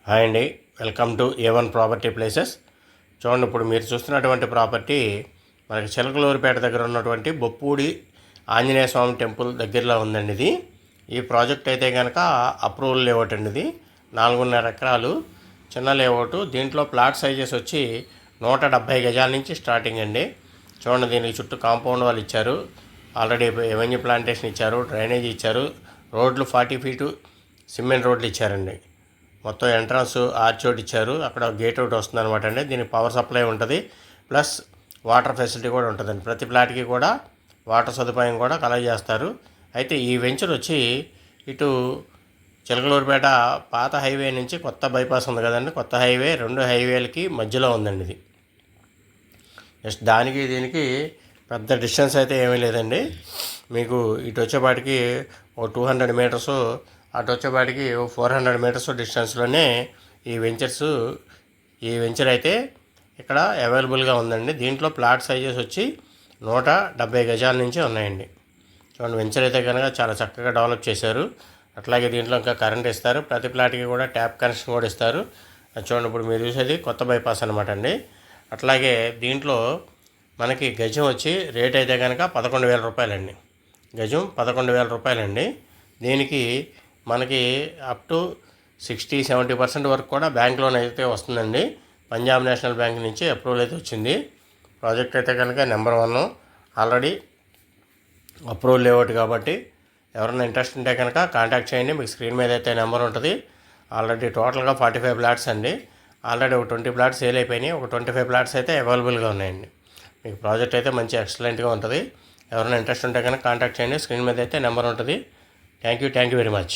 Hi అండి, welcome to A1 property places. చూడండి, ఇప్పుడు మీరు చూస్తున్నటువంటి ప్రాపర్టీ మనకి చిలకలూరిపేట దగ్గర ఉన్నటువంటి బొప్పూడి ఆంజనేయ స్వామి టెంపుల్ దగ్గరలో ఉందండి. ఈ ప్రాజెక్ట్ అయితే కనుక అప్రూవల్ లేఅవుట్ అండి. ఇది 4.5 ఎకరాలు చిన్న లేఅవుట్. దీంట్లో ప్లాట్ సైజెస్ వచ్చి 170 గజాల నుంచి స్టార్టింగ్ అండి. చూడండి, దీనికి చుట్టూ కాంపౌండ్ వాళ్ళు ఇచ్చారు, ఆల్రెడీ ఎవెన్యూ ప్లాంటేషన్ ఇచ్చారు, డ్రైనేజ్ ఇచ్చారు, రోడ్లు 40 ఫీటు సిమెంట్ రోడ్లు ఇచ్చారండి. మొత్తం ఎంట్రన్స్ ఆర్చ్ ఒకటి ఇచ్చారు, అక్కడ గేట్ ఒకటి వస్తుంది అనమాట అండి. దీనికి పవర్ సప్లై ఉంటుంది, ప్లస్ వాటర్ ఫెసిలిటీ కూడా ఉంటుందండి. ప్రతి ప్లాట్కి కూడా వాటర్ సదుపాయం కూడా కలగజేస్తారు. అయితే ఈ వెంచర్ వచ్చి ఇటు చిలకలూరుపేట పాత హైవే నుంచి కొత్త బైపాస్ ఉంది కదండి, కొత్త హైవే 2 హైవేలకి మధ్యలో ఉందండి. ఇది జస్ట్ దానికి దీనికి పెద్ద డిస్టెన్స్ అయితే ఏమీ లేదండి. మీకు ఇటు వచ్చేపాటికి ఓ 200 మీటర్స్, అటు వచ్చేపాటికి 400 మీటర్స్ డిస్టెన్స్లోనే ఈ వెంచర్ అయితే ఇక్కడ అవైలబుల్గా ఉందండి. దీంట్లో ప్లాట్ సైజెస్ వచ్చి 170 గజాల నుంచి ఉన్నాయండి. చూడండి, వెంచర్ అయితే కనుక చాలా చక్కగా డెవలప్ చేశారు. అట్లాగే దీంట్లో ఇంకా కరెంట్ ఇస్తారు, ప్రతి ప్లాట్కి కూడా ట్యాప్ కనెక్షన్ కూడా ఇస్తారు. చూడండి, ఇప్పుడు మీరు చూసేది కొత్త బైపాస్ అనమాట అండి. అట్లాగే దీంట్లో మనకి గజం వచ్చి రేట్ అయితే కనుక 11,000 రూపాయలండి. గజం 11,000 రూపాయలండి. దీనికి మనకి అప్ టు 60-70% వరకు కూడా బ్యాంక్ లోన్ అయితే వస్తుందండి. పంజాబ్ నేషనల్ బ్యాంక్ నుంచి అప్రూవల్ అయితే వచ్చింది. ప్రాజెక్ట్ అయితే కనుక నెంబర్ 1 ఆల్రెడీ అప్రూవల్ లేఅవుట్ కాబట్టి ఎవరైనా ఇంట్రెస్ట్ ఉంటే కనుక కాంటాక్ట్ చేయండి. మీకు స్క్రీన్ మీద అయితే నెంబర్ ఉంటుంది. ఆల్రెడీ టోటల్గా 45 ప్లాట్స్ అండి. ఆల్రెడీ ఒక 20 ప్లాట్స్ సేల్ అయిపోయినాయి, ఒక 25 ప్లాట్స్ అయితే అవైలబుల్గా ఉన్నాయండి. మీకు ప్రాజెక్ట్ అయితే మంచి ఎక్సలెంట్గా ఉంటుంది. ఎవరైనా ఇంట్రెస్ట్ ఉంటే కనుక కాంటాక్ట్ చేయండి. స్క్రీన్ మీద అయితే నెంబర్ ఉంటుంది. Thank you very much.